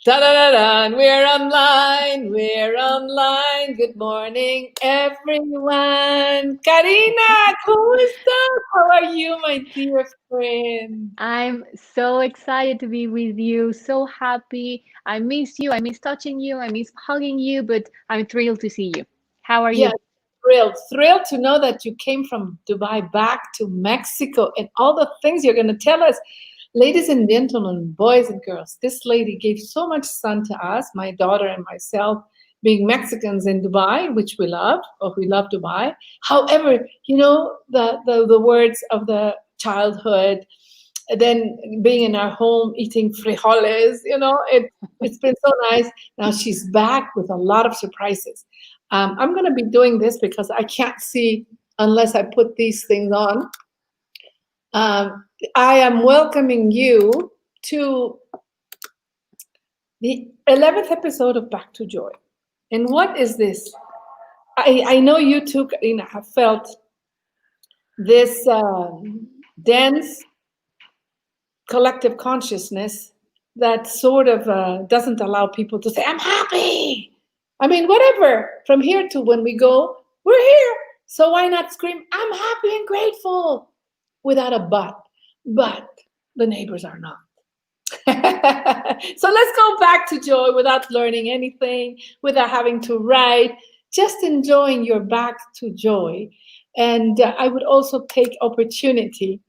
Ta-da-da-da, we're online, we're online. Good morning, everyone. Karina, ¿cómo estás? How are you, my dear friend? I'm so excited to be with you, so happy. I miss you, I miss touching you, I miss hugging you, but I'm thrilled to see you. How are Yeah, you? thrilled to know that you came from Dubai back to Mexico and all the things you're going to tell us. Ladies and gentlemen, boys and girls, this lady gave so much sun to us, my daughter and myself, being Mexicans in Dubai, which we love, or we love Dubai. However, the words of the childhood, then being in our home eating frijoles, it's been so nice. Now she's back with a lot of surprises. I'm going to be doing this because I can't see unless I put these things on. I am welcoming you to the 11th episode of Back to Joy. And what is this? I know you too, Karina, have felt this dense collective consciousness that sort of doesn't allow people to say, I'm happy. I mean, whatever. From here to when we go, we're here. So why not scream, I'm happy and grateful without a but. But the neighbors are not. So let's go back to joy without learning anything, without having to write, just enjoying your back to joy. And I would also take opportunity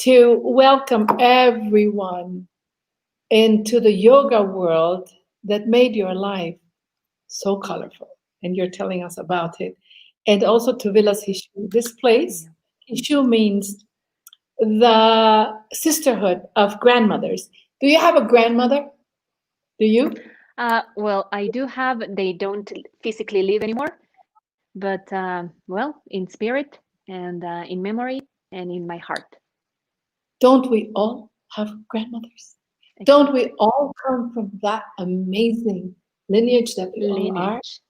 to welcome everyone into the yoga world that made your life so colorful. And you're telling us about it. And also to Villas Hishu. This place, Hishu means the sisterhood of grandmothers. Do you have a grandmother? Do you? Well, I do have, they don't physically live anymore, but well, in spirit and in memory and in my heart. Don't we all have grandmothers? Don't we all come from that amazing lineage that we all are? Lineage.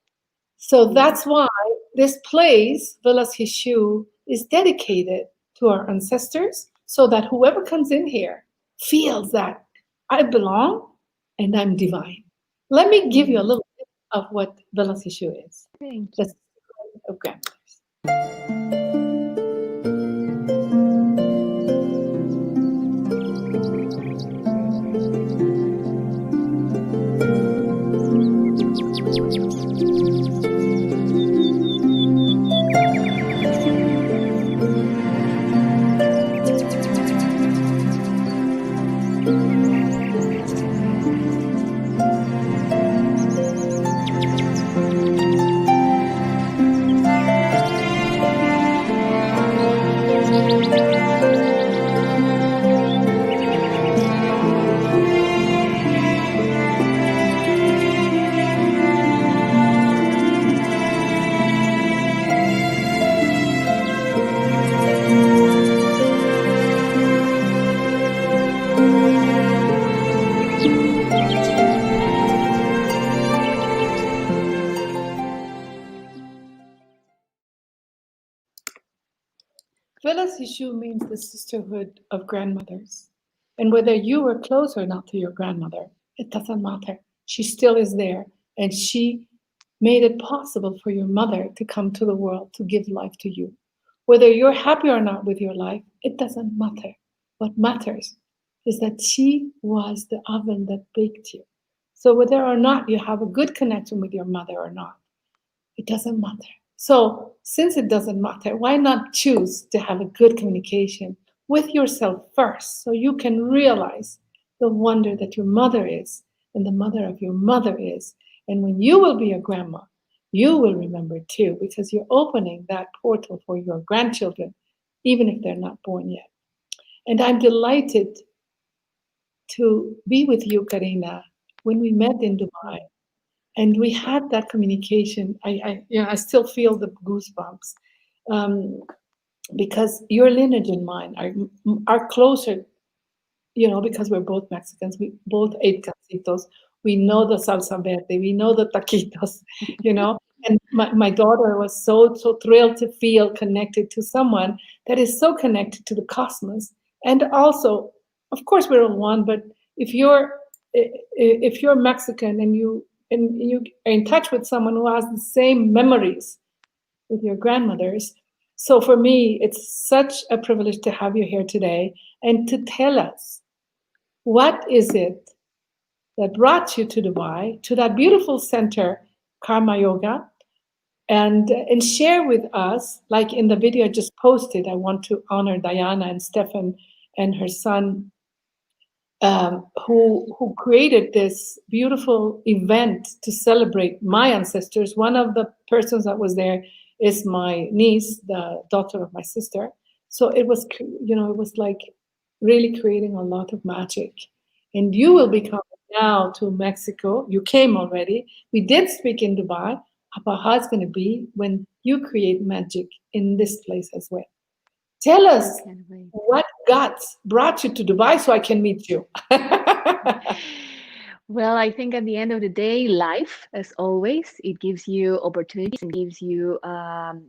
So that's why this place, Villas Hishu, is dedicated to our ancestors so that whoever comes in here feels that I belong and I'm divine. Let me give you a little bit of what Villas Hishu is. Thank The you. story of grandmothers. Villas Hishu means the sisterhood of grandmothers. And whether you were close or not to your grandmother, it doesn't matter. She still is there. And she made it possible for your mother to come to the world to give life to you. Whether you're happy or not with your life, it doesn't matter. What matters is that she was the oven that baked you. So whether or not you have a good connection with your mother or not, it doesn't matter. So, since it doesn't matter, why not choose to have a good communication with yourself first so you can realize the wonder that your mother is and the mother of your mother is. And when you will be a grandma, you will remember too, because you're opening that portal for your grandchildren, even if they're not born yet. And I'm delighted to be with you, Karina, when we met in Dubai. And we had that communication. I still feel the goosebumps because your lineage and mine are closer. Because we're both Mexicans, we both ate casitos. We know the salsa verde. We know the taquitos. And my daughter was so thrilled to feel connected to someone that is so connected to the cosmos. And also, of course, we're all one. But if you're if you're Mexican and you are in touch with someone who has the same memories with your grandmothers. So for me, it's such a privilege to have you here today and to tell us, what is it that brought you to Dubai, to that beautiful center, Karma Yoga, and share with us, like in the video I just posted. I want to honor Diana and Stefan and her son, who created this beautiful event to celebrate my ancestors. One of the persons that was there is my niece, the daughter of my sister. So it was, it was like really creating a lot of magic. And you will be coming now to Mexico. You came already. We did speak in Dubai about how it's going to be when you create magic in this place as well. Tell us what brought you to Dubai so I can meet you. Well, I think at the end of the day, life, as always, it gives you opportunities and gives you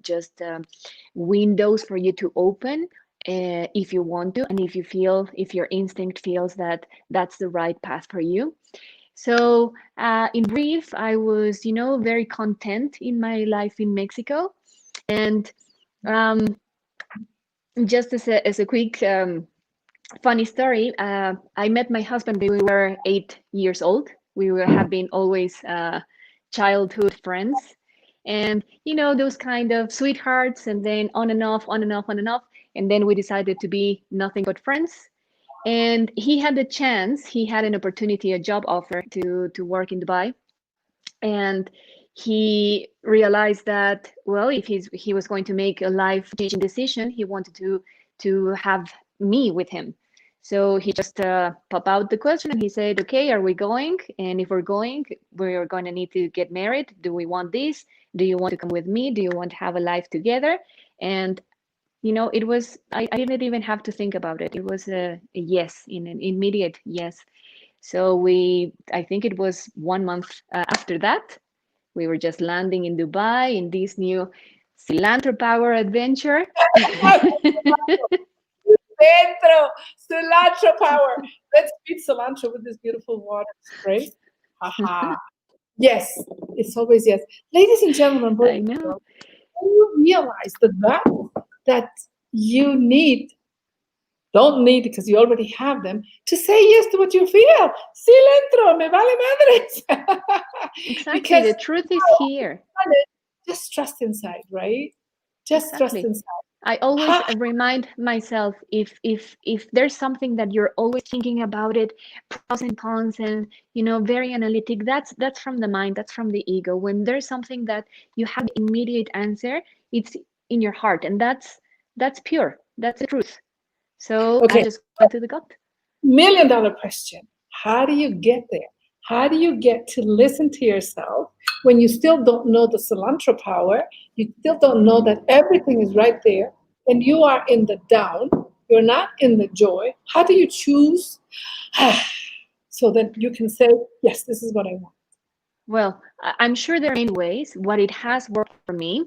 just windows for you to open if you want to, and if your instinct feels that that's the right path for you. So in brief, I was, very content in my life in Mexico. And just as a quick funny story, I met my husband when we were 8 years old. Have been always childhood friends. And, those kind of sweethearts, and then on and off, on and off, on and off. And then we decided to be nothing but friends. And he had an opportunity, a job offer to work in Dubai. And he realized that, well, if he was going to make a life-changing decision, he wanted to have me with him. So he just popped out the question and he said, okay, are we going? And if we're going to need to get married. Do we want this? Do you want to come with me? Do you want to have a life together? And it was, I didn't even have to think about it. It was a yes, an immediate yes. So I think it was 1 month after that, we were just landing in Dubai in this new cilantro power adventure. Cilantro power. Let's beat cilantro with this beautiful water spray. Aha. Yes, it's always yes. Ladies and gentlemen, I know. You realize that you don't need, because you already have them, to say yes to what you feel. Cilantro, me vale madres. Exactly. Because the truth is here. Just trust inside, right? Just Exactly. trust inside. I always remind myself, if there's something that you're always thinking about it, pros and cons, and very analytic, that's from the mind, that's from the ego. When there's something that you have the immediate answer, it's in your heart, and that's pure, that's the truth. So okay. I just went to the gut. $1 million question. How do you get there? How do you get to listen to yourself when you still don't know the cilantro power? You still don't know that everything is right there, and you are in the down. You're not in the joy. How do you choose so that you can say, yes, this is what I want? Well, I'm sure there are many ways. What it has worked for me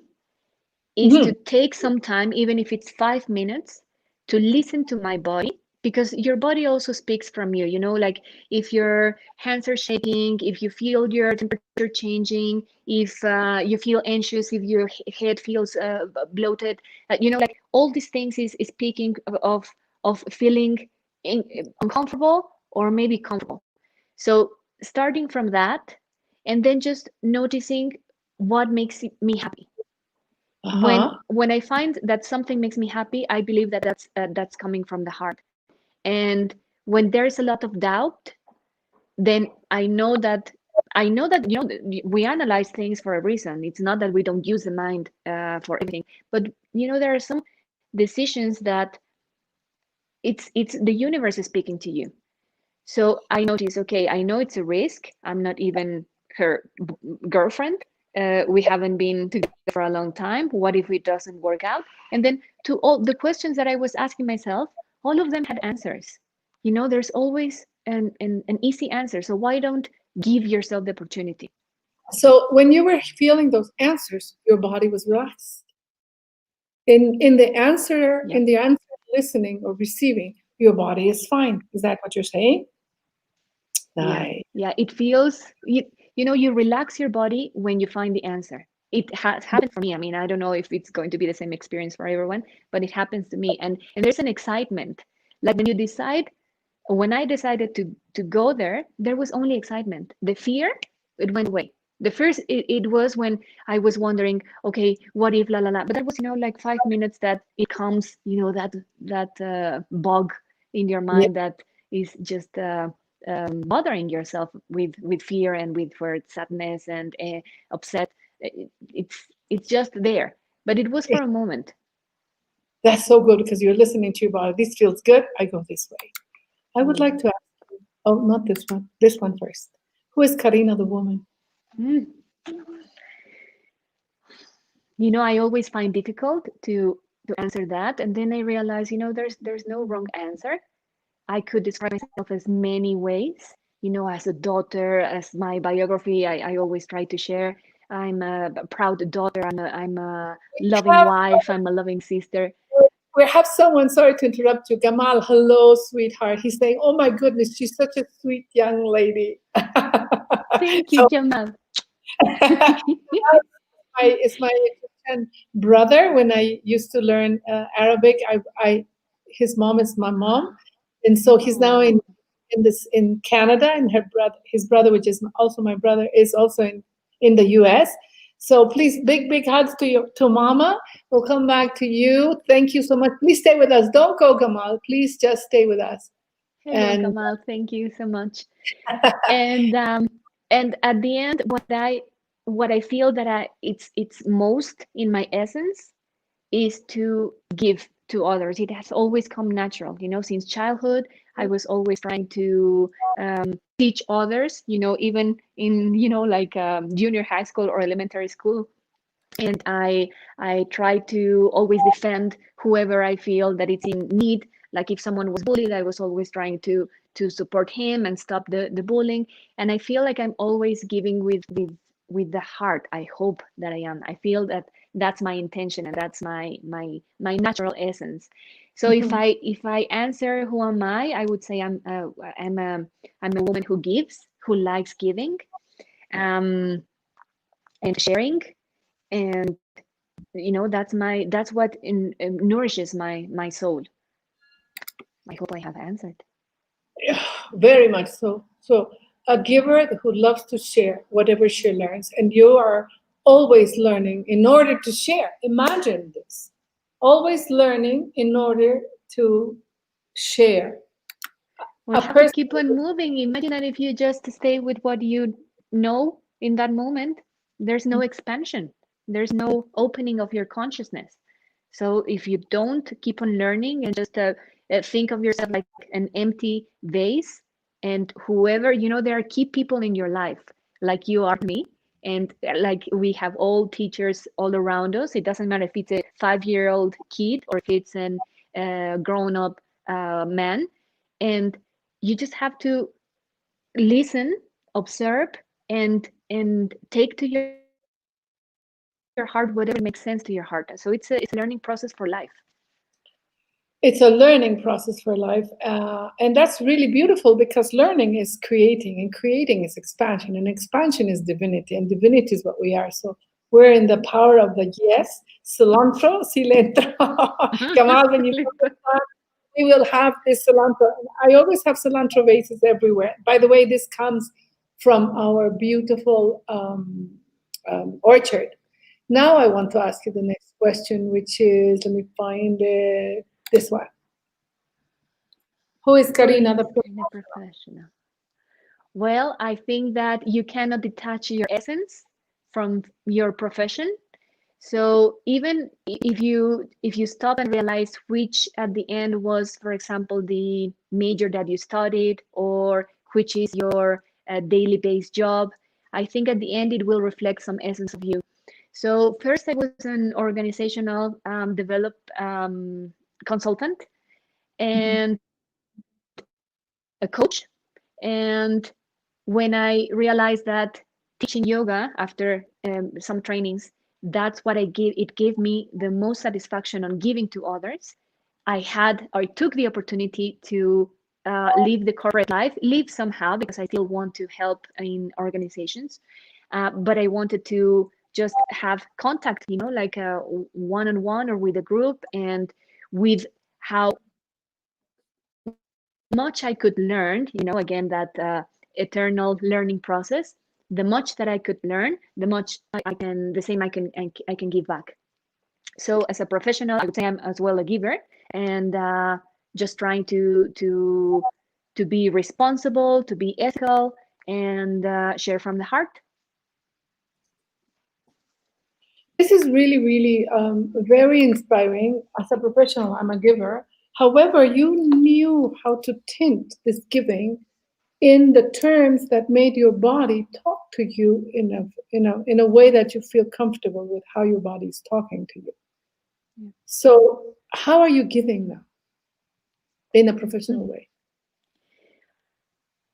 is to take some time, even if it's 5 minutes, to listen to my body. Because your body also speaks from you, like if your hands are shaking, if you feel your temperature changing, if you feel anxious, if your head feels bloated, like all these things is speaking of feeling uncomfortable or maybe comfortable. So starting from that, and then just noticing what makes me happy. When I find that something makes me happy, I believe that that's coming from the heart. And when there's a lot of doubt, then I know that we analyze things for a reason. It's not that we don't use the mind for everything, but there are some decisions that it's the universe is speaking to you. So I notice, okay, I know it's a risk. I'm not even her girlfriend. We haven't been together for a long time. What if it doesn't work out? And then to all the questions that I was asking myself, all of them had answers. There's always an easy answer. So why don't give yourself the opportunity? So when you were feeling those answers, your body was relaxed. In the answer, listening or receiving, your body is fine. Is that what you're saying? Nice. Yeah, it feels you relax your body when you find the answer. It has happened for me. I mean, I don't know if it's going to be the same experience for everyone, but it happens to me. And there's an excitement. Like when I decided to go there, there was only excitement. The fear, it went away. The first it was when I was wondering, okay, what if la la la, but that was like 5 minutes that it comes, that bug in your Yeah, mind that is just bothering yourself with fear and with sadness and upset. It's just there, but it was for a moment. that's so good because you're listening to your body. This feels good. I go this way. I would like Mm. to ask you, oh, not this one, this one first. Who is Karina the woman? Mm. I always find difficult to answer that, and then I realize, there's no wrong answer. I could describe myself as many ways, as a daughter, as my biography. I always try to share. I'm a proud daughter. I'm a loving Have, wife. I'm a loving sister. we have someone, sorry to interrupt you. Gamal, hello, sweetheart. He's saying, oh my goodness, she's such a sweet young lady. Thank you, So Jamal. is my Egyptian brother. When I used to learn Arabic, his mom is my mom, and so he's now Oh, in Canada, and his brother, which is also my brother, is also in the U.S. So please, big hugs to Mama. We'll come back to you. Thank you so much. Please stay with us. Don't go, Gamal. Please just stay with us. hello, And Kamal. Thank you so much. And at the end, what I feel that it's most in my essence is to give to others. It has always come natural, since childhood. I was always trying to teach others, even in, like junior high school or elementary school. And I try to always defend whoever I feel that it's in need. Like if someone was bullied, I was always trying to support him and stop the bullying. And I feel like I'm always giving with the heart. I hope that I am. I feel that that's my intention, and that's my natural essence. So if I answer who am I would say I'm a woman who gives, who likes giving, um, and sharing, and that's what nourishes my soul. I hope I have answered. very much so. So, a giver who loves to share whatever she learns, and you are always learning in order to share. Imagine this, always learning in order to share. We A have to person, keep on moving. Imagine that if you just stay with what you know in that moment, there's no expansion, there's no opening of your consciousness. So if you don't keep on learning and just think of yourself like an empty vase, and whoever, there are key people in your life, like you are me, and like we have all teachers all around us. It doesn't matter if it's a 5-year-old kid or if it's an grown up man. And you just have to listen, observe, and take to your heart whatever makes sense to your heart. So it's a learning process for life. it's a learning process for life. And that's really beautiful because learning is creating, and creating is expansion, and expansion is divinity, and divinity is what we are. So we're in the power of the yes, cilantro, cilantro. Kamal, when you come this time, we will have this cilantro. I always have cilantro vases everywhere. By the way, this comes from our beautiful orchard. Now I want to ask you the next question, which is, let me find it, this one. Who is Who Karina is the Karina professional? Well, I think that you cannot detach your essence from your profession. So even if you stop and realize which at the end was, for example, the major that you studied, or which is your daily based job, I think at the end it will reflect some essence of you. So first, I was an organizational develop consultant and a coach. And when I realized that teaching yoga after some trainings, that's what it gave me the most satisfaction on giving to others. I took the opportunity to leave the corporate life, leave somehow, because I still want to help in organizations. But I wanted to just have contact, like a one-on-one or with a group, and with how much I could learn, again, that eternal learning process. The much that I could learn, the much the same I can give back. So as a professional, I would say I'm as well a giver, and just trying to be responsible, to be ethical, and share from the heart. This is really, really very inspiring. As a professional, I'm a giver. However, you knew how to tint this giving in the terms that made your body talk to you in a way that you feel comfortable with how your body is talking to you. Yeah. So how are you giving now in a professional way?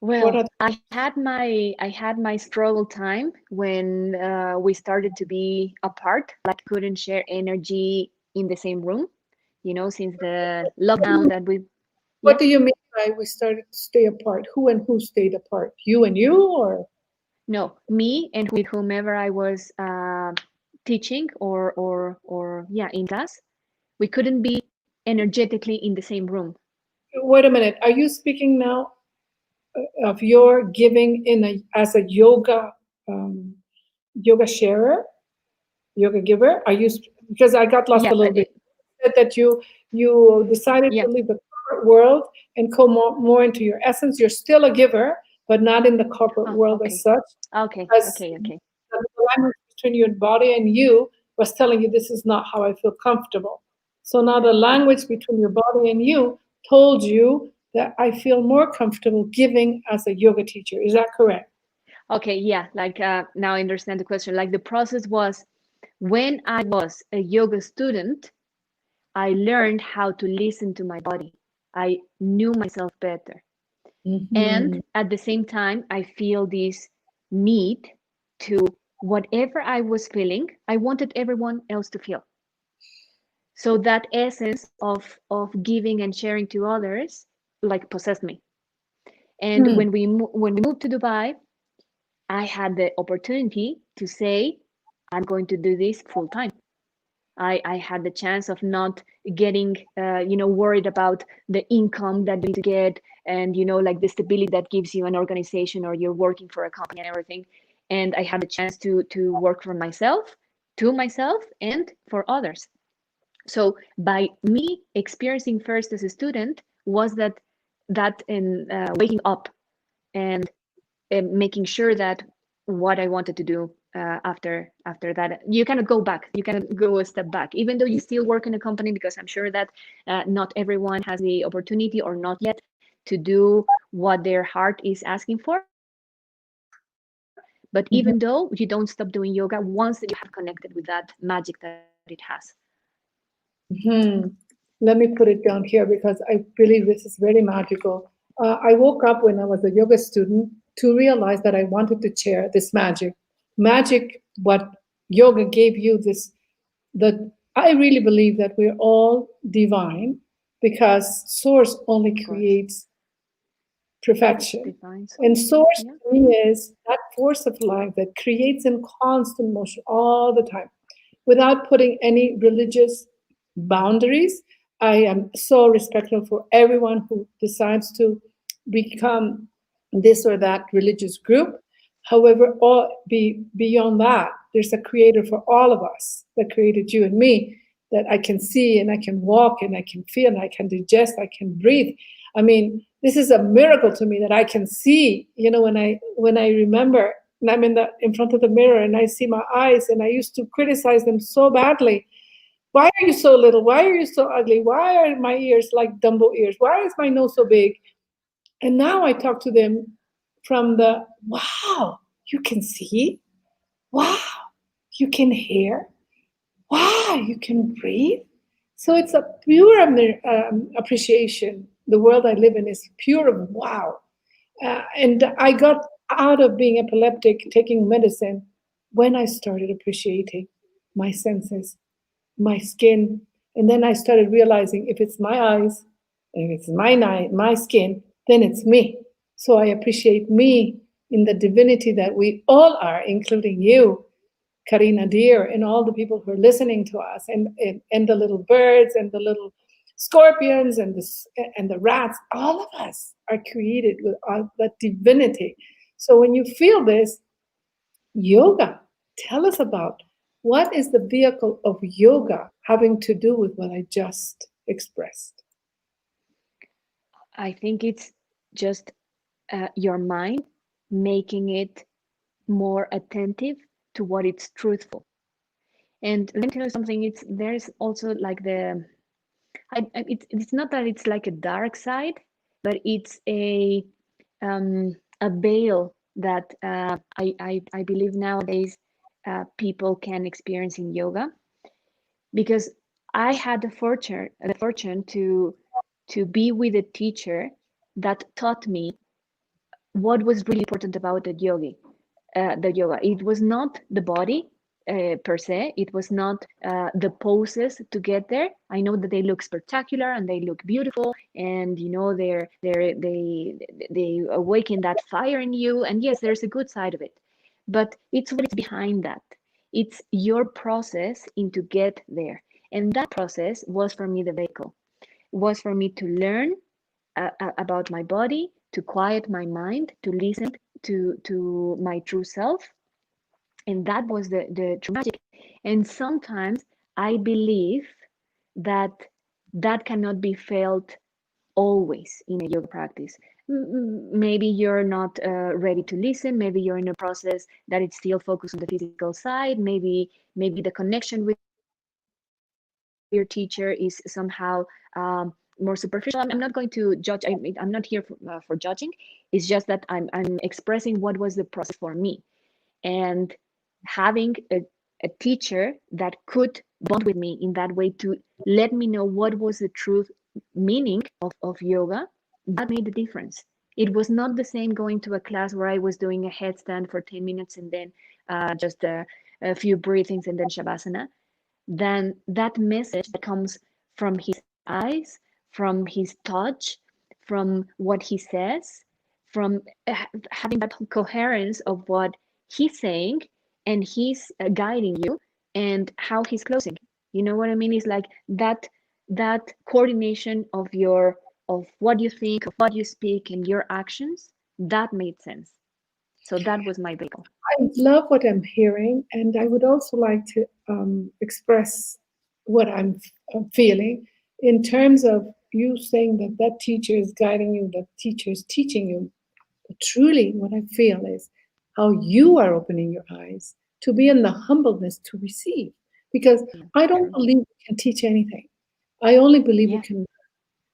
Well, I had my struggle time when we started to be apart. Like, couldn't share energy in the same room, since the lockdown that we. What do you mean by we started to stay apart? Who and who stayed apart? You and you, or? No, me and with whomever I was teaching or in class. We couldn't be energetically in the same room. Wait a minute. Are you speaking now of your giving as a yoga sharer, yoga giver? Are you, because I got lost a little bit. You said that you decided to leave the corporate world and come more into your essence. You're still a giver, but not in the corporate world as such. Okay. The language between your body and you was telling you this is not how I feel comfortable. So now the language between your body and you told you that I feel more comfortable giving as a yoga teacher. Is that correct? Okay, yeah. Like now I understand the question. Like, the process was, when I was a yoga student, I learned how to listen to my body. I knew myself better. Mm-hmm. And at the same time, I feel this need to, whatever I was feeling, I wanted everyone else to feel. So that essence of giving and sharing to others, like, possessed me. And when we moved to Dubai, I had the opportunity to say, I'm going to do this full time. I had the chance of not getting, worried about the income that you need to get, and, like, the stability that gives you an organization, or you're working for a company and everything. And I had the chance to work for myself, to myself, and for others. So by me experiencing first as a student was that in waking up and making sure that what I wanted to do after that, you cannot go back. You cannot go a step back, even though you still work in a company, because I'm sure that not everyone has the opportunity, or not yet, to do what their heart is asking for. But even though, you don't stop doing yoga once you have connected with that magic that it has. Let me put it down here, because I believe this is very magical. I woke up when I was a yoga student to realize that I wanted to share this magic. What yoga gave you, I really believe that we're all divine, because Source only creates perfection. And Source to me is that force of life that creates in constant motion all the time, without putting any religious boundaries. I am so respectful for everyone who decides to become this or that religious group. However, beyond that, there's a creator for all of us that created you and me, that I can see and I can walk and I can feel and I can digest, I can breathe. I mean, this is a miracle to me that I can see. When I remember, and I'm in front of the mirror and I see my eyes, and I used to criticize them so badly. Why are you so little? Why are you so ugly? Why are my ears like Dumbo ears? Why is my nose so big? And now I talk to them from the, wow, you can see. Wow, you can hear. Wow, you can breathe. So it's a pure appreciation. The world I live in is pure of wow. And I got out of being epileptic, taking medicine, when I started appreciating my senses, my skin. And then I started realizing, if it's my eyes, if it's my skin, then it's me. So I appreciate me in the divinity that we all are, including you, Karina dear, and all the people who are listening to us, and the little birds and the little scorpions and the rats. All of us are created with that divinity. So when you feel this, yoga, tell us about what is the vehicle of yoga having to do with what I just expressed. I think it's just your mind making it more attentive to what it's truthful. And let me tell you something. There's also like it's not that it's like a dark side, but it's a veil that I believe nowadays people can experience in yoga, because I had the fortune to be with a teacher that taught me what was really important about the yoga. It was not the body per se. It was not the poses to get there. I know that they look spectacular and they look beautiful, and you know they awaken that fire in you. And yes, there's a good side of it, but it's what is behind that. It's your process into get there, and that process was for me the vehicle. Was for me to learn about my body, to quiet my mind, to listen to my true self. And that was the true magic. And sometimes I believe that that cannot be felt always in a yoga practice. Maybe you're not ready to listen. Maybe you're in a process that it's still focused on the physical side. Maybe the connection with your teacher is somehow more superficial. I'm not going to judge. I'm not here for judging. It's just that I'm expressing what was the process for me, and having a teacher that could bond with me in that way to let me know what was the truth meaning of yoga, that made the difference. It was not the same going to a class where I was doing a headstand for 10 minutes and then just a few breathings and then shavasana, than that message that comes from his eyes, from his touch, from what he says, from having that coherence of what he's saying, and he's guiding you, and how he's closing. You know what I mean? It's like that coordination of what you think, of what you speak, and your actions. That made sense. So that was my vehicle. I love what I'm hearing, and I would also like to express what I'm feeling in terms of you saying that that teacher is guiding you, that teacher is teaching you. But truly, what I feel is how you are opening your eyes to be in the humbleness to receive. Because I don't believe we can teach anything. I only believe we Yeah. can.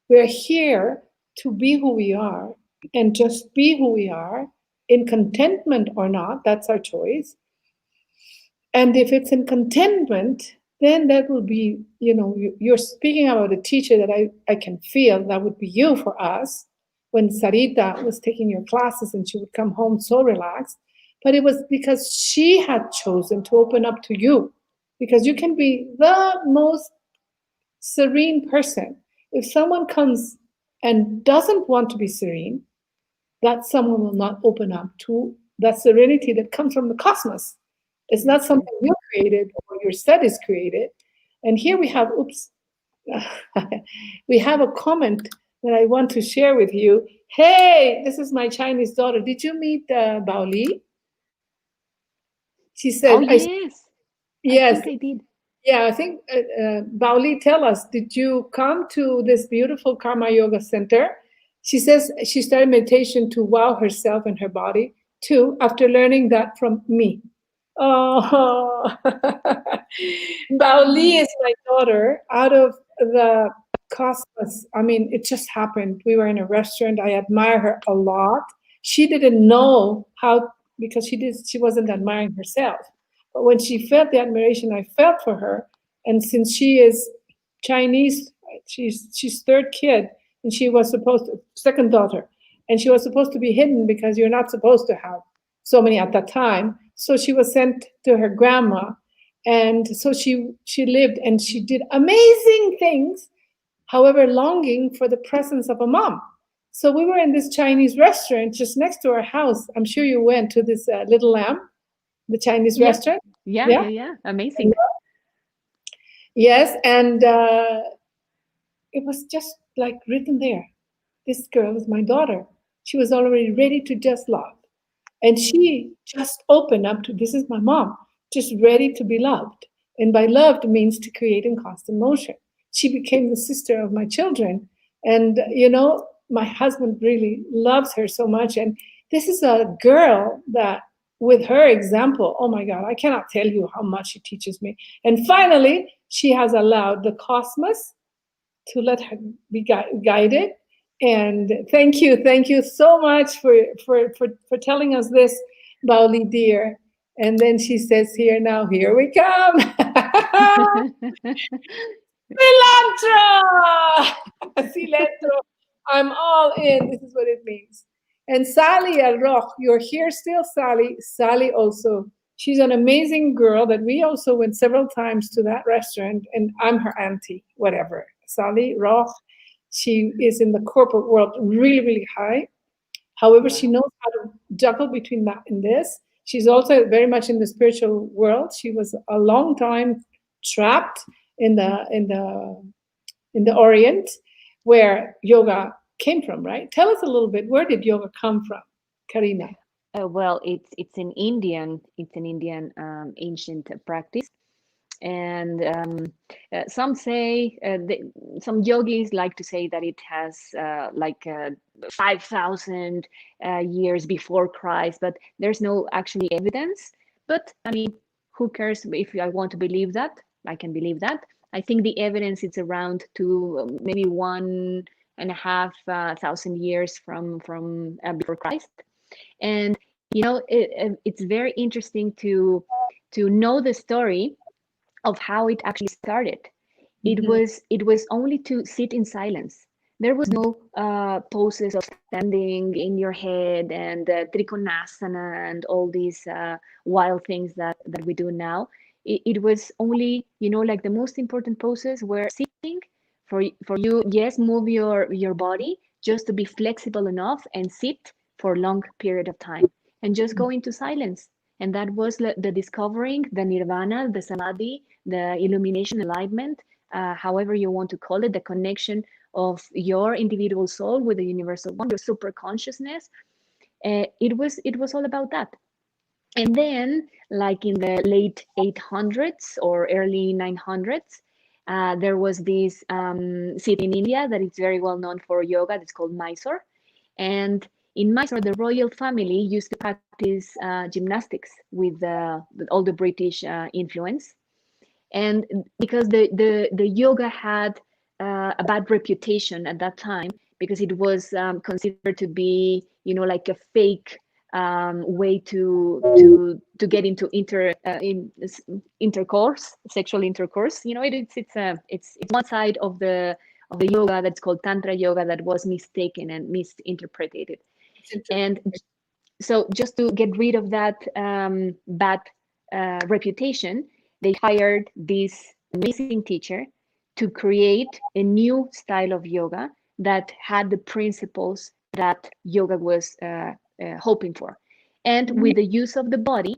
We're here to be who we are and just be who we are in contentment or not. That's our choice. And if it's in contentment, then that will be, you're speaking about a teacher that I can feel that would be you for us when Sarita was taking your classes and she would come home so relaxed. But it was because she had chosen to open up to you, because you can be the most serene person. If someone comes and doesn't want to be serene, that someone will not open up to that serenity that comes from the cosmos. It's not something you created or your studies created. And here we have, we have a comment that I want to share with you. Hey, this is my Chinese daughter. Did you meet Bao Li? She Oh said, yes, I yes. think I did. Yeah, I think, Bauli, tell us, did you come to this beautiful Karma Yoga Center? She says she started meditation to wow herself and her body too, after learning that from me. Oh, Bauli is my daughter out of the cosmos. I mean, it just happened. We were in a restaurant. I admire her a lot. She didn't know how, because she wasn't admiring herself. But when she felt the admiration I felt for her, and since she is Chinese, she's third kid, and she was supposed to, second daughter, and she was supposed to be hidden because you're not supposed to have so many at that time. So she was sent to her grandma, and so she lived and she did amazing things. However, longing for the presence of a mom. So we were in this Chinese restaurant just next to our house. I'm sure you went to this Little Lamb, the Chinese Yeah, restaurant. yeah, Yeah. yeah, yeah. Amazing. Yes, and it was just like written there. This girl is my daughter. She was already ready to just love. And she just opened up to this is my mom, just ready to be loved. And by loved means to create in constant motion. She became the sister of my children. And, my husband really loves her so much. And this is a girl that, with her example, oh my God, I cannot tell you how much she teaches me. And finally, she has allowed the cosmos to let her be guided. And thank you so much for telling us this, Bauli dear. And then she says here, now here we come. Cilantro! Cilantro. I'm all in. This is what it means. And Sally Alroch, you're here still, Sally. Sally also, she's an amazing girl that we also went several times to that restaurant, and I'm her auntie, whatever. Sally Roch, she is in the corporate world really, really high. However, she Wow. knows how to juggle between that and this. She's also very much in the spiritual world. She was a long time trapped in the Orient, where yoga came from, right? Tell us a little bit. Where did yoga come from, Karina? Well, it's an Indian ancient practice, and some say some yogis like to say that it has 5,000 years before Christ, but there's no actually evidence. But I mean, who cares? If I want to believe that, I can believe that. I think the evidence is around to maybe 1,500 years from before Christ. And it's very interesting to know the story of how it actually started. Mhm. It was only to sit in silence. There was no poses of standing in your head and trikonasana and all these wild things that we do now. It was only, like the most important poses were sitting for you. Yes, move your body just to be flexible enough and sit for a long period of time and just go into silence. And that was the discovering, the nirvana, the samadhi, the illumination, enlightenment, however you want to call it, the connection of your individual soul with the universal one, your super consciousness. It was all about that. And then, like in the late 800s or early 900s, there was this city in India that is very well known for yoga. It's called Mysore. And in Mysore, the royal family used to practice gymnastics with all the British influence. And because the yoga had a bad reputation at that time, because it was considered to be, like a fake way to get into intercourse, sexual intercourse. It's one side of the yoga that's called tantra yoga that was mistaken and misinterpreted. And so just to get rid of that bad reputation, they hired this amazing teacher to create a new style of yoga that had the principles that yoga was hoping for. And with the use of the body,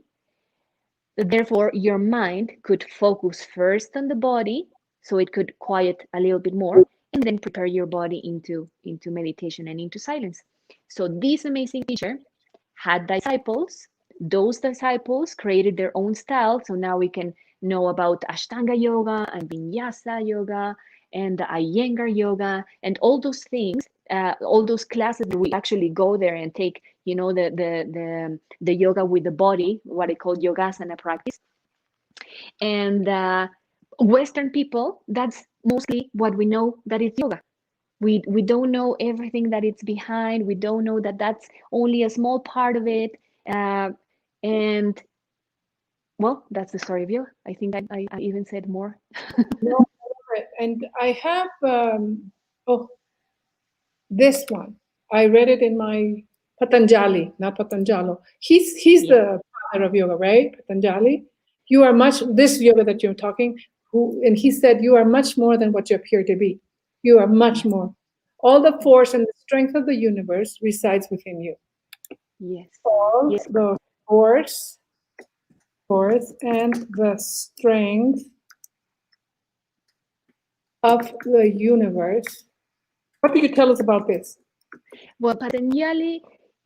therefore, your mind could focus first on the body, so it could quiet a little bit more, and then prepare your body into meditation and into silence. So this amazing teacher had disciples. Those disciples created their own style. So now we can know about Ashtanga yoga and Vinyasa yoga and the Iyengar yoga and all those things, all those classes that we actually go there and take, the yoga with the body, what I call yogasana practice. And Western people, that's mostly what we know that is yoga. We don't know everything that it's behind. We don't know that that's only a small part of it. And well, that's the story of yoga. I think I even said more. No, and I have oh, this one. I read it in my Patanjali, not Patanjalo. He's Yeah. the father of yoga, right? Patanjali. You are much this yoga that you're talking. And he said you are much more than what you appear to be. You are much Yes. more. All the force and the strength of the universe resides within you. Yes. All Yes. the force and the strength of the universe. What do you tell us about this? Well, Patanjali,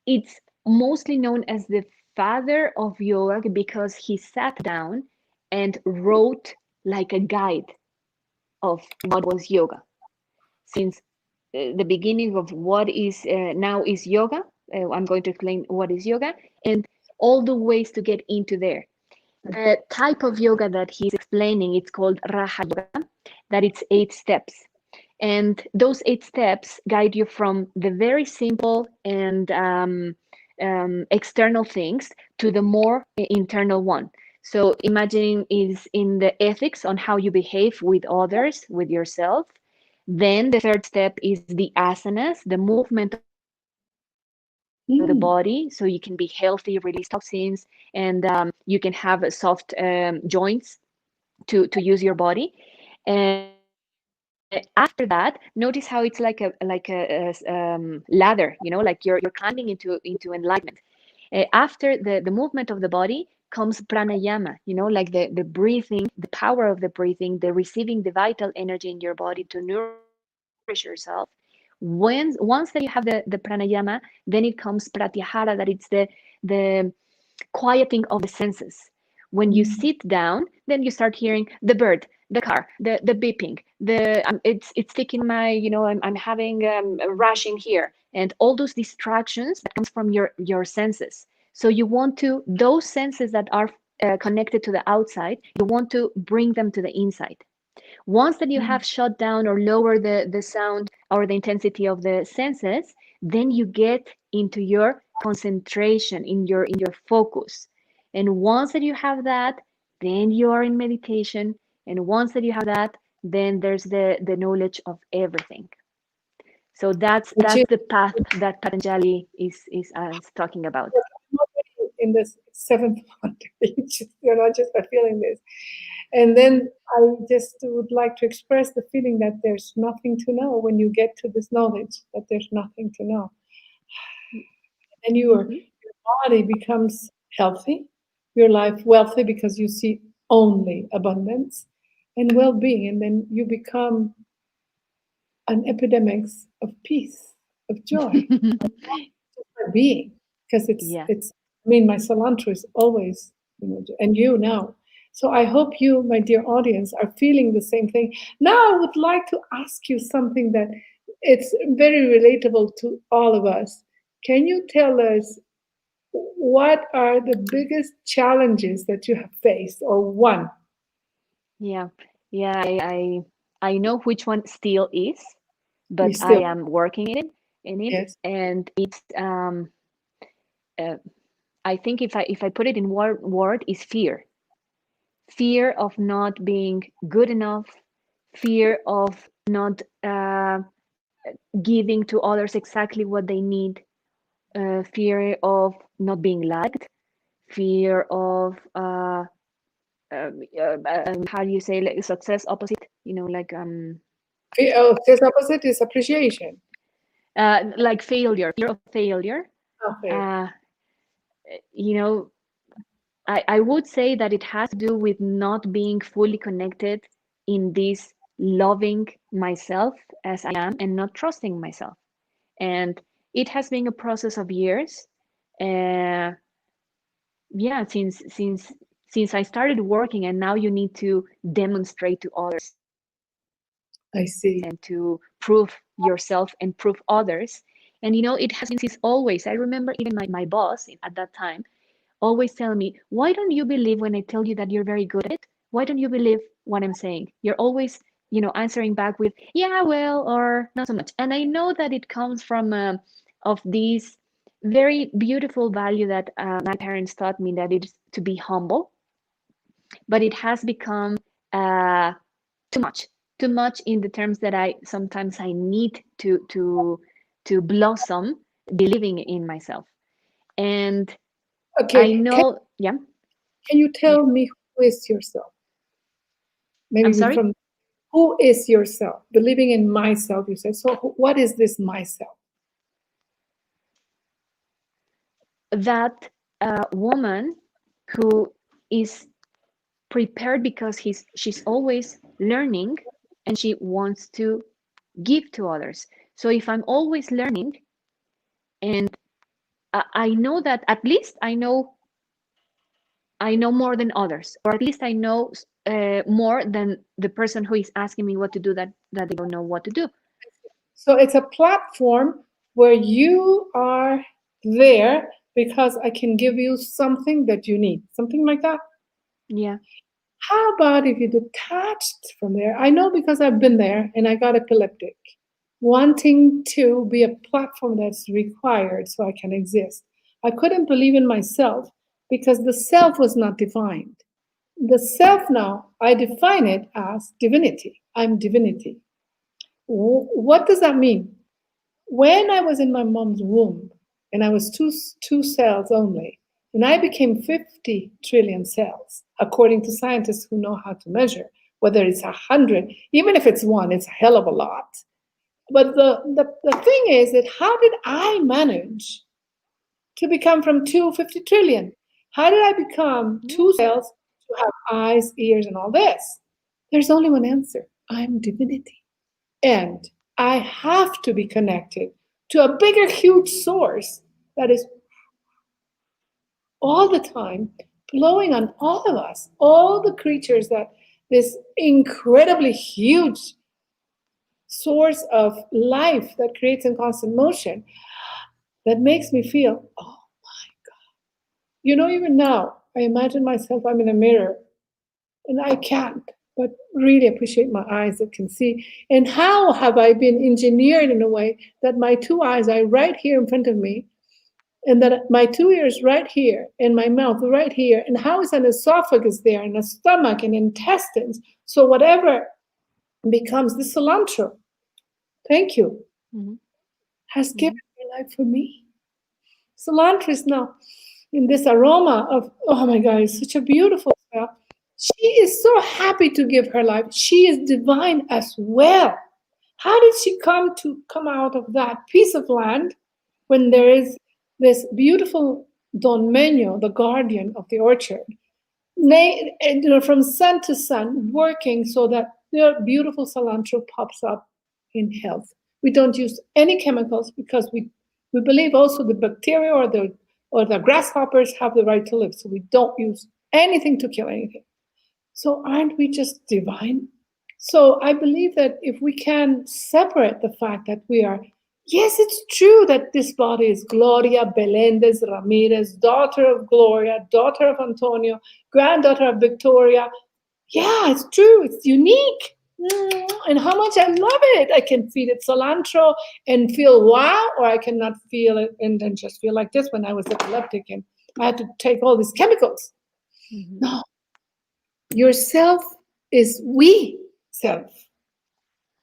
it's mostly known as the father of yoga because he sat down and wrote like a guide of what was yoga. Since the beginning of what is now is yoga, I'm going to explain what is yoga and all the ways to get into there. The type of yoga that he's explaining, it's called Raja Yoga, that it's 8 steps. And those 8 steps guide you from the very simple and external things to the more internal one. So imagine is in the ethics on how you behave with others, with yourself. Then the third step is the asanas, the movement of the body, so you can be healthy, release toxins, and you can have soft joints to use your body. After that, notice how it's like a ladder, like you're climbing into enlightenment. After the movement of the body comes pranayama, like the breathing, the power of the breathing, the receiving the vital energy in your body to nourish yourself. Once that you have the pranayama, then it comes pratyahara, that it's the quieting of the senses. When you sit down, then you start hearing the bird, the car, the beeping, it's sticking my, I'm having a rush in here, and all those distractions that comes from your senses. So you want to those senses that are connected to the outside, you want to bring them to the inside. Once that you have shut down or lower the sound or the intensity of the senses, then you get into your concentration, in your focus. And once that you have that, then you are in meditation. And once that you have that, then there's the knowledge of everything. So Which that's is the path that Patanjali is talking about. in the seventh wonder. You're not just feeling this. And then I just would like to express the feeling that there's nothing to know when you get to this knowledge, that there's nothing to know. And your body becomes healthy, your life wealthy because you see only abundance and well being. And then you become an epidemic of peace, of joy, of being. Because Yeah. I mean, my cilantro is always, and you now. So I hope you, my dear audience, are feeling the same thing. Now I would like to ask you something that it's very relatable to all of us. Can you tell us what are the biggest challenges that you have faced or won? Yeah. Yeah. I know which one still is, You but I still, am working in it, yes. and it's uh, I think if I put it in word is fear of not being good enough, fear of not giving to others exactly what they need, fear of not being liked, fear of how do you say, like success opposite, This opposite is appreciation. like failure, fear of failure. Okay. uh, you know I would say that it has to do with not being fully connected in this loving myself as I am and not trusting myself. And it has been a process of years. Uh, yeah, since I started working, and now you need to demonstrate to others and I to see. prove yourself and prove others. And it has been since always. I remember even my boss at that time always telling me, why don't you believe when I tell you that you're very good at it? Why don't you believe what I'm saying? You're always, answering back with, yeah, well, or not so much. And I know that it comes from of this very beautiful value that my parents taught me, that it's to be humble, but it has become uh, too much, too much in the terms that I need to blossom, believing in myself. And I Okay. know, yeah. Can you Yeah. tell me who is yourself? I'm Maybe sorry. from Who is yourself? Believing in myself, you say. So what is this myself? That woman who is prepared because she's always learning and she wants to give to others. So if I'm always learning and I know that at least I know more than others, or at least I know more than the person who is asking me what to do that they don't know what to do. So it's a platform where you are there because I can give you something that you need, something like that. Yeah. How about if you detached from there? I know because I've been there and I got epileptic, wanting to be a platform that's required so I can exist. I couldn't believe in myself because the self was not defined. The self now, I define it as divinity. I'm divinity. What does that mean? When I was in my mom's womb and I was two cells only, and I became 50 trillion cells, according to scientists who know how to measure, whether it's 100, even if it's one, it's a hell of a lot. But the thing is that how did I manage to become from 250 trillion? How did I become two cells to have eyes, ears, and all this? There's only one answer. I'm divinity. And I have to be connected to a bigger, huge source that is all the time blowing on all of us, all the creatures that this incredibly huge source of life that creates in constant motion that makes me feel, oh, even now, I imagine myself, I'm in a mirror and I can't but really appreciate my eyes that can see. And how have I been engineered in a way that my two eyes are right here in front of me, and that my two ears right here, and my mouth right here, and how is an esophagus there, and a stomach, and intestines? So whatever becomes the cilantro, thank you, has given my life for me. Cilantro is now in this aroma of, oh my God, it's such a beautiful smell. She is so happy to give her life. She is divine as well. How did she come out of that piece of land when there is this beautiful Don Meño, the guardian of the orchard, from sun to sun, working so that the beautiful cilantro pops up in health? We don't use any chemicals because we believe also the bacteria or the grasshoppers have the right to live. So we don't use anything to kill anything. So aren't we just divine? So I believe that if we can separate the fact that we are, yes, it's true that this body is Gloria Belendez-Ramirez, daughter of Gloria, daughter of Antonio, granddaughter of Victoria. Yeah, it's true. It's unique. And how much I love it. I can feed it cilantro and feel wow, or I cannot feel it and then just feel like this when I was epileptic and I had to take all these chemicals. No. Yourself is we self.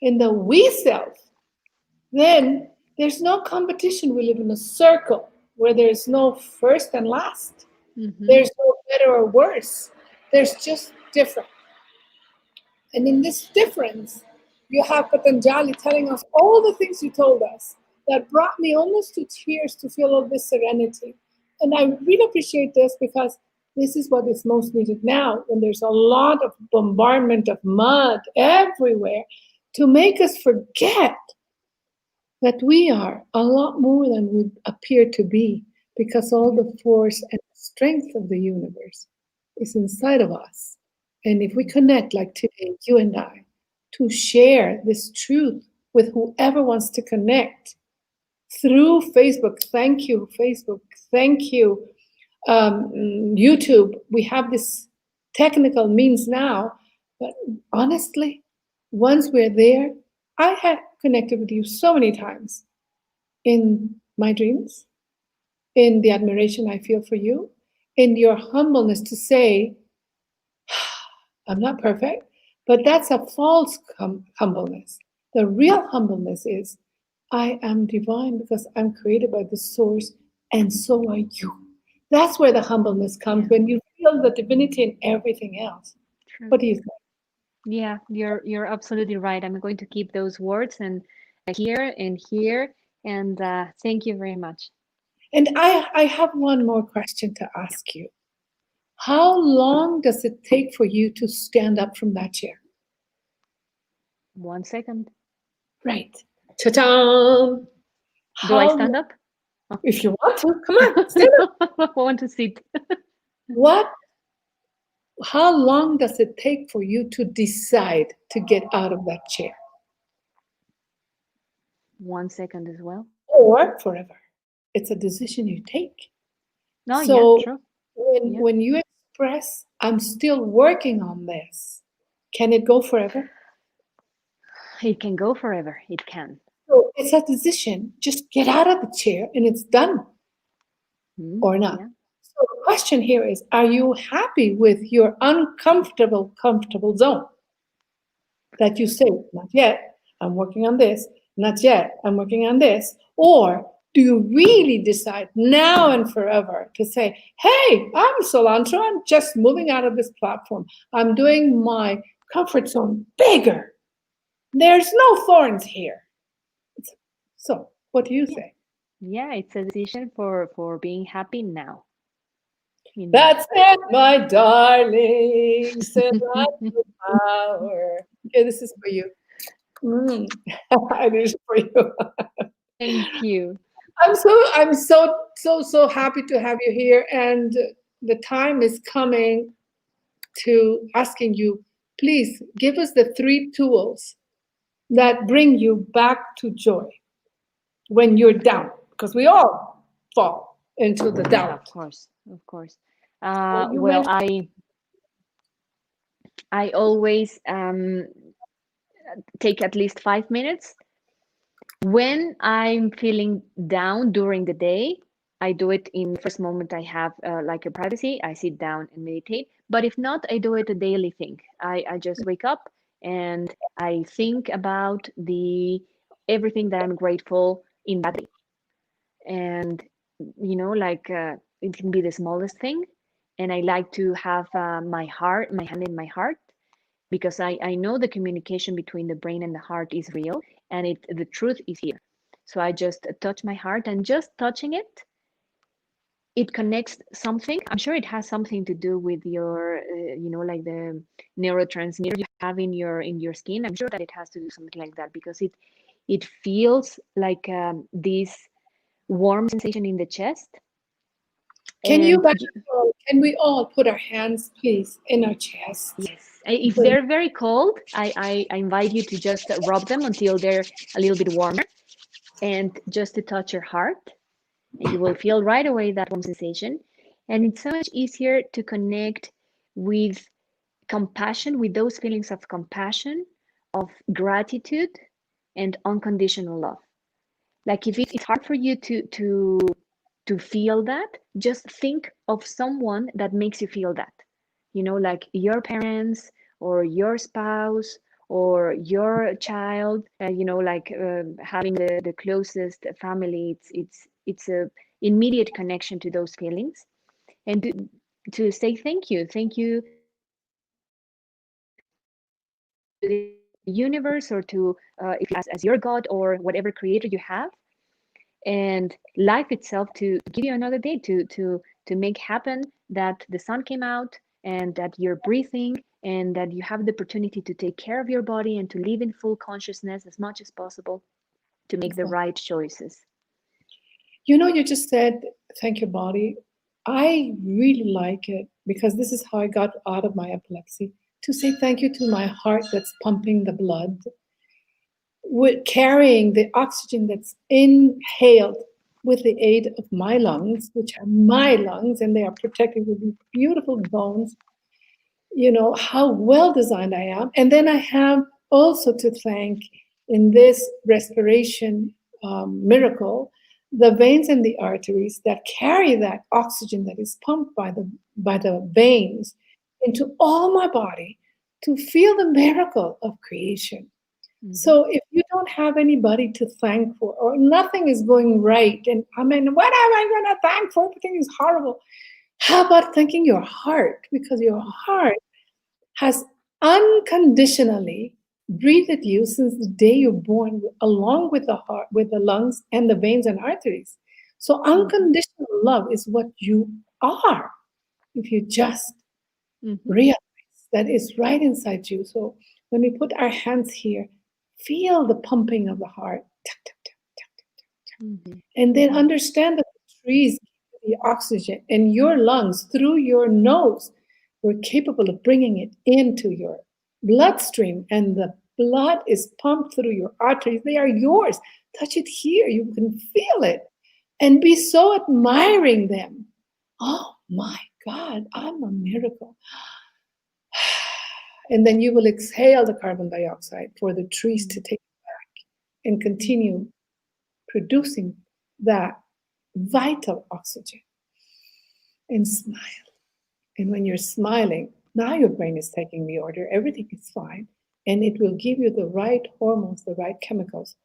In the we self, then there's no competition. We live in a circle where there's no first and last. There's no better or worse. There's just different. And in this difference, you have Patanjali telling us all the things you told us that brought me almost to tears to feel all this serenity. And I really appreciate this because this is what is most needed now when there's a lot of bombardment of mud everywhere to make us forget that we are a lot more than we appear to be, because all the force and strength of the universe is inside of us. And if we connect like today, you and I, to share this truth with whoever wants to connect through Facebook. Thank you, Facebook. Thank you, YouTube. We have this technical means now, but honestly, once we're there, I had connected with you so many times in my dreams, in the admiration I feel for you, in your humbleness to say, I'm not perfect, but that's a false humbleness. The real humbleness is, I am divine because I'm created by the source, and so are you. That's where the humbleness comes, when you feel the divinity in everything else. True. What do you think? Yeah, you're absolutely right. I'm going to keep those words and here, and thank you very much. And I have one more question to ask you. How long does it take for you to stand up from that chair? 1 second. Right. Ta-da! Do I How, stand up? Oh. if you want to, come on, stand up. I want to sit. What, how long does it take for you to decide to get out of that chair? 1 second as well. Or forever? It's a decision you take. No, yeah, So true. when, Yeah. when you express, I'm still working on this, can it go forever? It can go forever. It can. So it's a decision. Just get out of the chair and it's done or not. Yeah. So the question here is, are you happy with your uncomfortable, comfortable zone? That you say, not yet, I'm working on this, not yet, I'm working on this? Or do you really decide now and forever to say, hey, I'm Cilantro, I'm just moving out of this platform. I'm doing my comfort zone bigger. There's no thorns here. So what do you Yeah. say? Yeah, it's a decision for being happy now. You know. That's it, my darling. Cilantro power. Okay, this is for you. It is for you. Thank you. I'm so happy to have you here, and the time is coming to asking you, please give us the 3 tools that bring you back to joy when you're down, because we all fall into the Yeah, doubt. of course, of course. So you Well, mentioned, I always take at least 5 minutes when I'm feeling down during the day. I do it in the first moment I have like a privacy. I sit down and meditate. But if not, I do it a daily thing. I just wake up and I think about the everything that I'm grateful in that day. And like it can be the smallest thing. And I like to have my hand in my heart, because I know the communication between the brain and the heart is real, and the truth is here. So I just touch my heart, and just touching it connects something. I'm sure it has something to do with your like the neurotransmitter you have in your skin. I'm sure that it has to do something like that, because it feels like this warm sensation in the chest. can you And back up? Can we all put our hands, please, in our chest? yes, if they're very cold, I invite you to just rub them until they're a little bit warmer, and just to touch your heart, and you will feel right away that warm sensation. And it's so much easier to connect with compassion, with those feelings of compassion, of gratitude, and unconditional love. Like if it's hard for you to feel that, just think of someone that makes you feel that. Like your parents or your spouse or your child. Like having the closest family. It's a immediate connection to those feelings, and to say thank you to the universe, or to if you as your God or whatever creator you have, and life itself, to give you another day to make happen that the sun came out, and that you're breathing, and that you have the opportunity to take care of your body and to live in full consciousness as much as possible, to make the right choices. You just said, thank your body. I really like it because this is how I got out of my epilepsy, to say thank you to my heart that's pumping the blood, with carrying the oxygen that's inhaled with the aid of my lungs, which are my lungs, and they are protected with these beautiful bones. How well designed I am. And then I have also to thank, in this respiration miracle, the veins and the arteries that carry that oxygen that is pumped by the veins into all my body, to feel the miracle of creation. Mm-hmm. So if you don't have anybody to thank for, or nothing is going right, and I mean, what am I going to thank for? Everything is horrible. How about thanking your heart? Because your heart has unconditionally breathed you since the day you're born, along with the heart, with the lungs and the veins and arteries. So unconditional love is what you are if you just realize that is right inside you. So when we put our hands here, feel the pumping of the heart. And then understand that the trees give you the oxygen and your lungs through your nose were capable of bringing it into your bloodstream, and the blood is pumped through your arteries. They are yours. Touch it here. You can feel it and be so admiring them. Oh my God, I'm a miracle. And then you will exhale the carbon dioxide for the trees to take it back and continue producing that vital oxygen. And smile. And when you're smiling, now your brain is taking the order. Everything is fine. And it will give you the right hormones, the right chemicals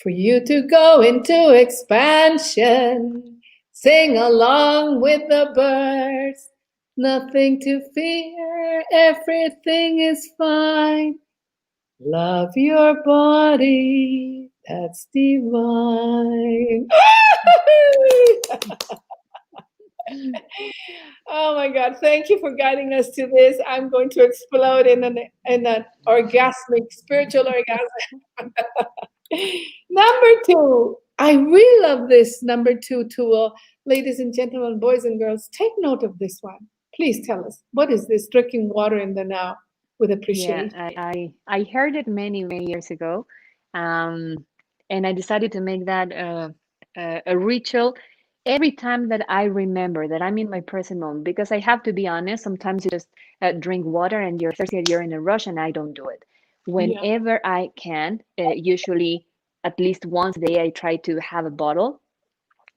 for you to go into expansion. Sing along with the birds. Nothing to fear. Everything is fine. Love your body. That's divine. Oh my God! Thank you for guiding us to this. I'm going to explode in an orgasmic, spiritual orgasm. Number two, I really love this number two tool, ladies and gentlemen, boys and girls. Take note of this one. Please tell us, what is this? Drinking water in the now with Yeah, appreciation. I heard it many years ago, and I decided to make that a ritual every time that I remember that I'm in my present moment. Because I have to be honest, sometimes you just drink water and you're thirsty and you're in a rush, and I don't do it. Yeah. Whenever I can, usually at least once a day, I try to have a bottle,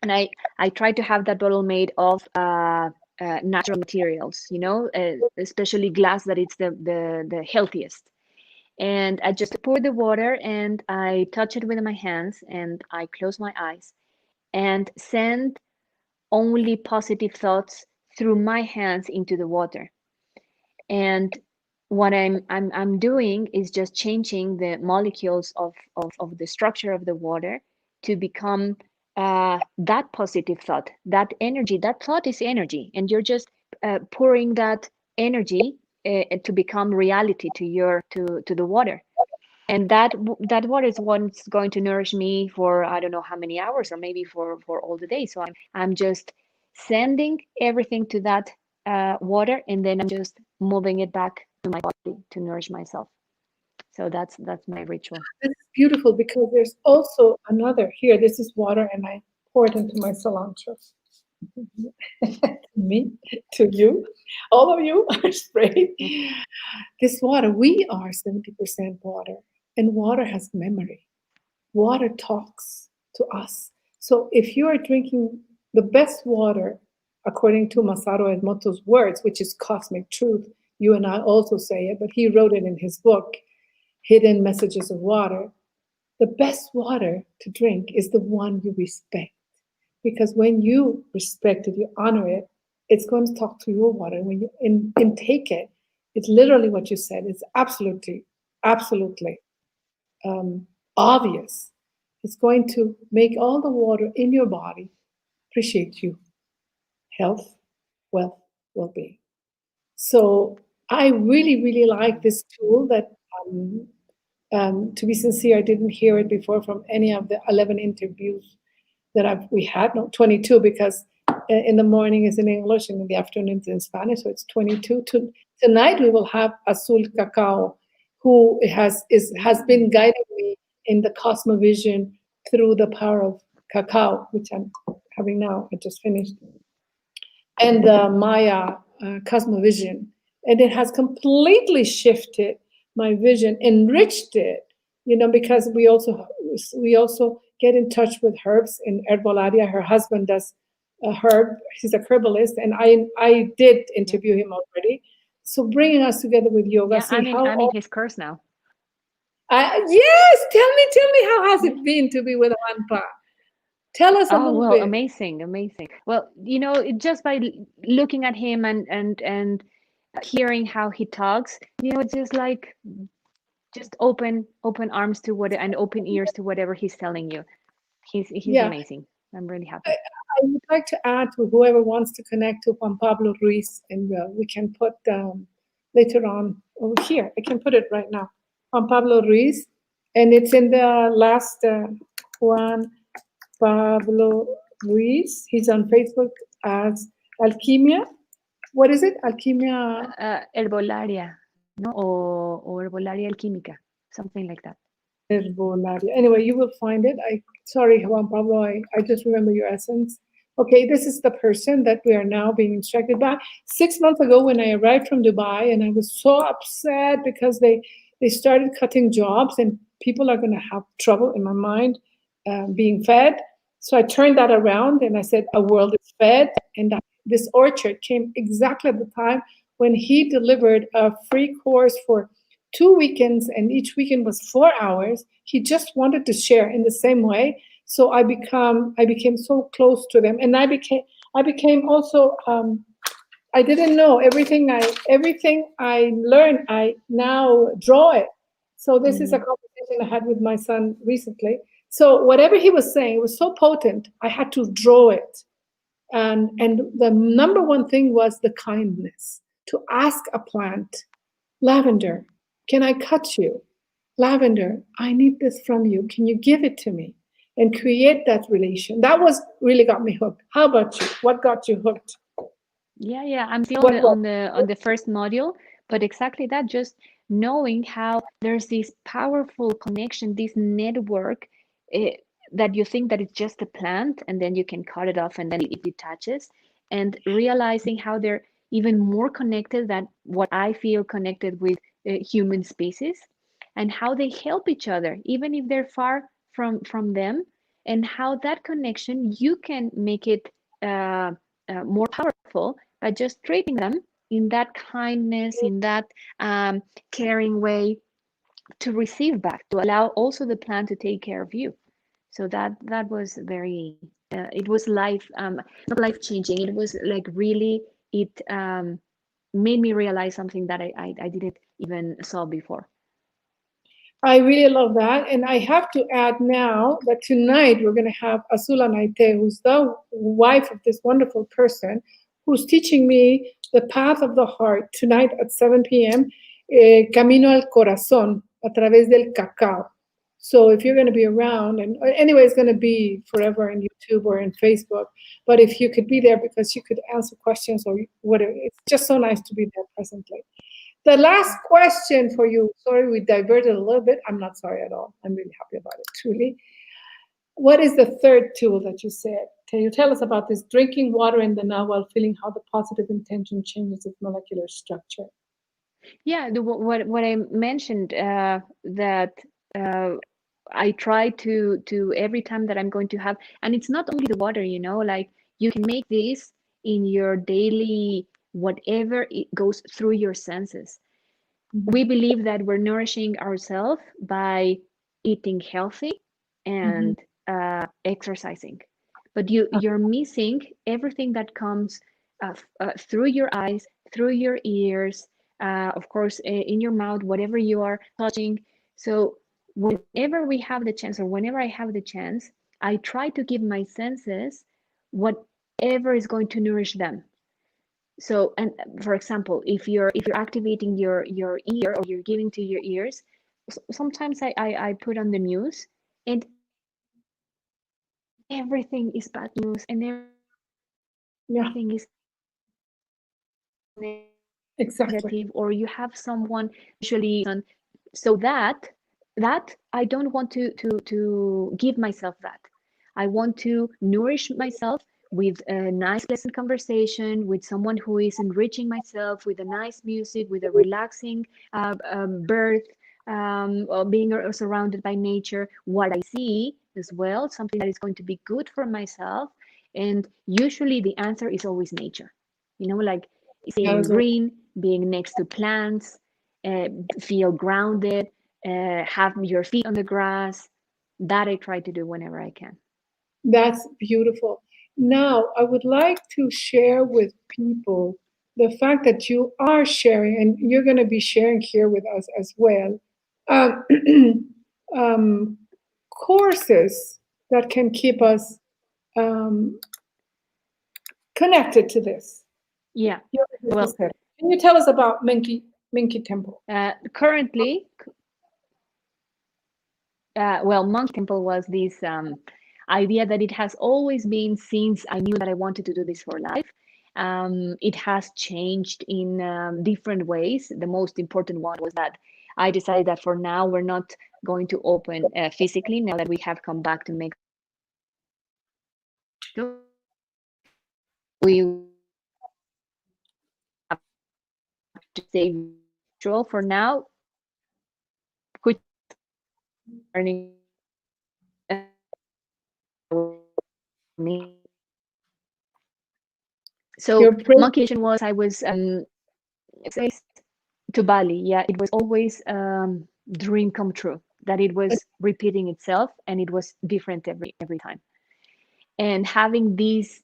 and I try to have that bottle made of natural materials, you know, especially glass, that it's the healthiest. And I just pour the water and I touch it with my hands and I close my eyes and send only positive thoughts through my hands into the water. And what I'm doing is just changing the molecules of the structure of the water to become that positive thought, that energy. That thought is energy, and you're just pouring that energy to become reality to to the water. And that water is what's going to nourish me for I don't know how many hours, or maybe for all the day. So I'm just sending everything to that water, and then I'm just moving it back to my body to nourish myself. So that's my ritual. This is beautiful because there's also another here. This is water, and I pour it into my cilantro. To me, to you, all of you are sprayed. This water, we are 70% water, and water has memory. Water talks to us. So if you are drinking the best water, according to Masaru Emoto's words, which is cosmic truth, you and I also say it, but he wrote it in his book, Hidden Messages of Water. The best water to drink is the one you respect. Because when you respect it, you honor it, it's going to talk to your water. When you intake it, it's literally what you said. It's absolutely obvious. It's going to make all the water in your body appreciate you. Health, wealth, well-being. So I really like this tool that, to be sincere, I didn't hear it before from any of the 11 interviews that we had. No, 22, because in the morning is in English and in the afternoon is in Spanish, so it's 22. Tonight we will have Azul Cacao, who has been guiding me in the Cosmovision through the power of cacao, which I'm having now. I just finished. And the Maya Cosmovision. And it has completely shifted my vision, enriched it, because we also get in touch with herbs in Herbolaria. Her husband does herb. He's a herbalist, and I did interview him already. So bringing us together with yoga, Yeah, see I'm in his course now. Yes, tell me how has it been to be with Anpa? Tell us a Oh, little well, bit. amazing. Well, just by looking at him and hearing how he talks, just like just open arms to what and open ears to whatever he's telling you. He's Yeah. amazing. I'm really I, happy. I would like to add to whoever wants to connect to Juan Pablo Ruiz, and we can put later on over here. I can put it right now. Juan Pablo Ruiz, and it's in the last Juan Pablo Ruiz. He's on Facebook as Alquimia. What is it? Alquimia. Herbolaria, no, o herbolaria alquímica, something like that. Herbolaria. Anyway, you will find it. Sorry, Juan Pablo, I just remember your essence. Okay, this is the person that we are now being instructed by. 6 months ago, when I arrived from Dubai, and I was so upset because they started cutting jobs, and people are going to have trouble in my mind being fed. So I turned that around, and I said, "A world is fed." And this orchard came exactly at the time when he delivered a free course for 2 weekends, and each weekend was 4 hours. He just wanted to share in the same way. So I became so close to them, and I became also I didn't know everything I learned. I now draw it. So this is a Mm-hmm. conversation I had with my son recently. So whatever he was saying was so potent, I had to draw it. And the number one thing was the kindness to ask a plant, Lavender, can I cut you? Lavender, I need this from you. Can you give it to me? And create that relation. That was really got me hooked. How about you? What got you hooked? Yeah, I'm still What was on the first module, but exactly that, just knowing how there's this powerful connection, this network, eh, that you think that it's just a plant and then you can cut it off and then it detaches, and realizing how they're even more connected than what I feel connected with human species, and how they help each other even if they're far from them, and how that connection you can make it more powerful by just treating them in that kindness, in that caring way, to receive back, to allow also the plant to take care of you. So that was very, it was not life changing. It was like really, it made me realize something that I didn't even saw before. I really love that. And I have to add now that tonight we're going to have Azula Naite, who's the wife of this wonderful person, who's teaching me the path of the heart tonight at 7 p.m. Camino al Corazón, a través del cacao. So if you're going to be around, and anyway, it's going to be forever on YouTube or in Facebook, but if you could be there because you could answer questions or whatever, it's just so nice to be there presently. The last question for you. Sorry, we diverted a little bit. I'm not sorry at all. I'm really happy about it, truly. What is the third tool that you said? Can you tell us about this drinking water in the now while feeling how the positive intention changes its molecular structure? Yeah, what I mentioned, that I try to every time that I'm going to have, and it's not only the water, like you can make this in your daily whatever it goes through your senses. We believe that we're nourishing ourselves by eating healthy Mhm. and exercising, but you're missing everything that comes through your eyes, through your ears, of course, in your mouth, whatever you are touching. So whenever we have the chance, or whenever I have the chance, I try to give my senses whatever is going to nourish them. So, and for example, if you're activating your ear, or you're giving to your ears, sometimes I put on the news, and everything is bad news, and everything is Yeah, negative, or you exactly. have someone usually so that I don't want to give myself that. I want to nourish myself with a nice pleasant conversation, with someone who is enriching myself, with a nice music, with a relaxing birth, or being surrounded by nature, what I see as well, something that is going to be good for myself. And usually the answer is always nature, like That seeing is all. green, being next to plants, feel grounded, have your feet on the grass. That I try to do whenever I can. That's beautiful. Now, I would like to share with people the fact that you are sharing, and you're going to be sharing here with us as well, um, um, courses that can keep us um, connected to this. Yeah. Yoga Well, Espacio. Can you tell us about Minky Temple? currently, well, Monkey Temple was this idea that it has always been since I knew that I wanted to do this for life. It has changed in different ways. The most important one was that I decided that for now we're not going to open physically now that we have come back to Mexico. We have to stay virtual for now, which learning me. So Your brain. monkey was I was to Bali. Yeah, it was always dream come true. That it was repeating itself and it was different every time. And having these,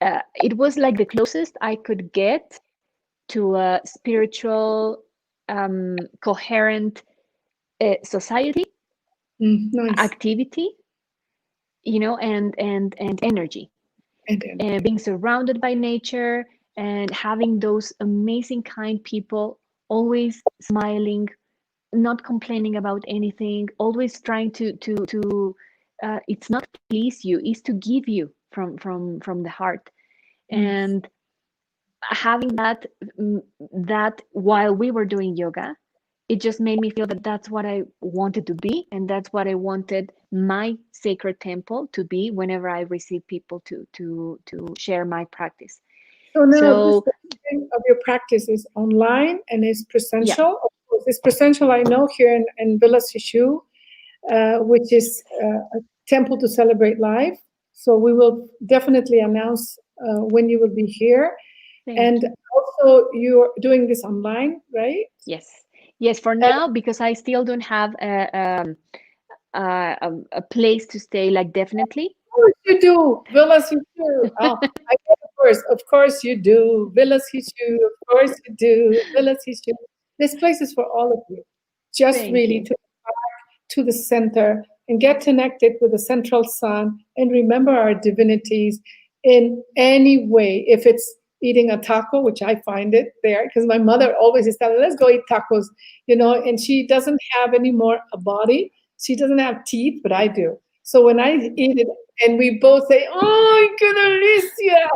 it was like the closest I could get to a spiritual, coherent society, Nice. activity, and energy, and being surrounded by nature and having those amazing kind people always smiling, not complaining about anything, always trying to it's not to please you, it's to give you from the heart. And having that while we were doing yoga, it just made me feel that that's what I wanted to be, and that's what I wanted my sacred temple to be whenever I receive people to share my practice. So now this So of your practice is online and is yeah, presential. Of course, it's presential. I know here in Villa Sishu, which is a temple to celebrate life. So we will definitely announce when you will be here. thank And you. also, you're doing this online, right? Yes, for now, because I still don't have a place to stay, like definitely. Of course you do. Villas you do. Oh, I get of course you do. Villas you do. Of course you do. Villas you do. This place is for all of you. Just Thank really you. to the center and get connected with the central sun and remember our divinities in any way. If it's eating a taco, which I find it there, because my mother always is telling, let's go eat tacos, and she doesn't have anymore a body. She doesn't have teeth, but I do. So when I eat it, and we both say, "Oh, qué delicia!"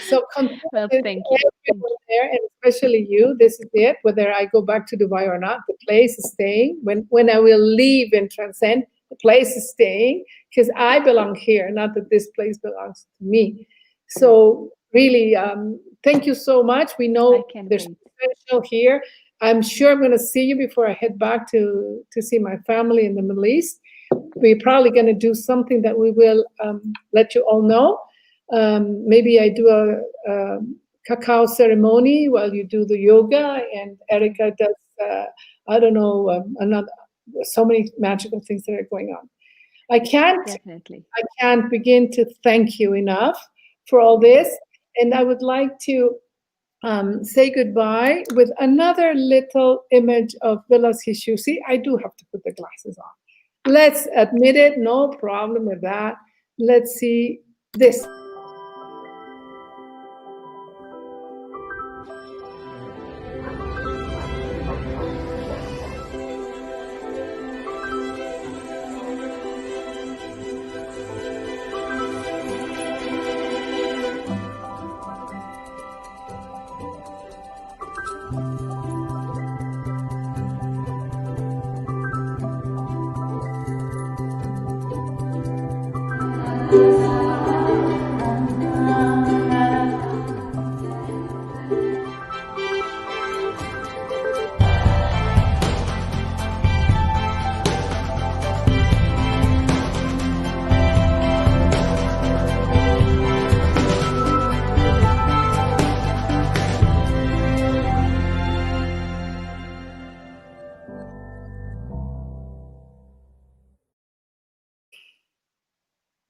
So contact Well, with thank you. Thank everyone there, and especially you. This is it. Whether I go back to Dubai or not, the place is staying. When I will leave and transcend, the place is staying because I belong here. Not that this place belongs to me. So really, thank you so much. We you. I know can't there's wait. potential here. I'm sure I'm going to see you before I head back to see my family in the Middle East. We're probably going to do something that we will let you all know. Maybe I do a cacao ceremony while you do the yoga, and Erica does, I don't know, another. So many magical things that are going on. I can't, Definitely. I can't begin to thank you enough for all this, and I would like to say goodbye with another little image of Vilas Hishu. See, I do have to put the glasses on. Let's admit it, no problem with that. Let's see this.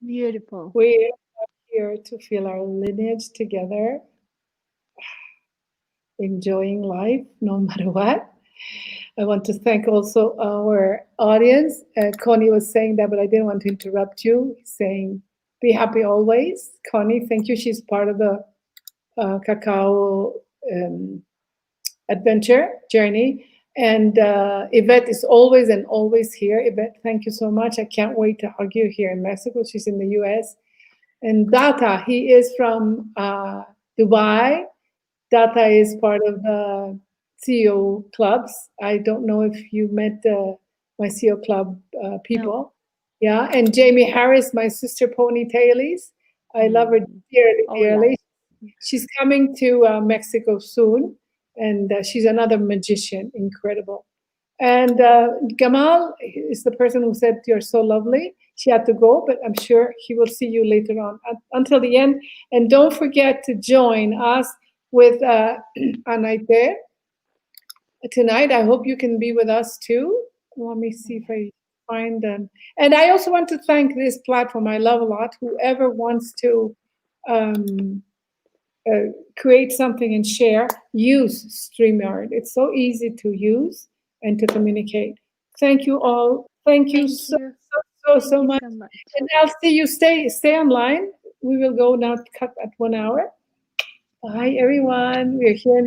Beautiful. We are here to feel our lineage together. enjoying life no matter what. I want to thank also our audience. Connie was saying that, but I didn't want to interrupt you. Saying, be happy always. Connie, thank you. She's part of the cacao adventure journey. And Yvette is always and always here. Yvette, thank you so much. I can't wait to hug you here in Mexico. She's in the US. And Data, he is from Dubai. Data is part of the CEO clubs. I don't know if you met my CEO club people. No. Yeah, and Jamie Harris, my sister Pony Tailies. I love her dearly, dearly. She's coming to Mexico soon, and she's another magician, incredible. And Gamal is the person who said you're so lovely. She had to go, but I'm sure he will see you later on until the end. And don't forget to join us with a night there tonight. I hope you can be with us too. Let me see if I find them. And I also want to thank this platform I love a lot. Whoever wants to create something and share, use StreamYard. It's so easy to use and to communicate. Thank you all. Thank you so much. And I'll see you. Stay online. We will go now cut at 1 hour. Bye, everyone. We're here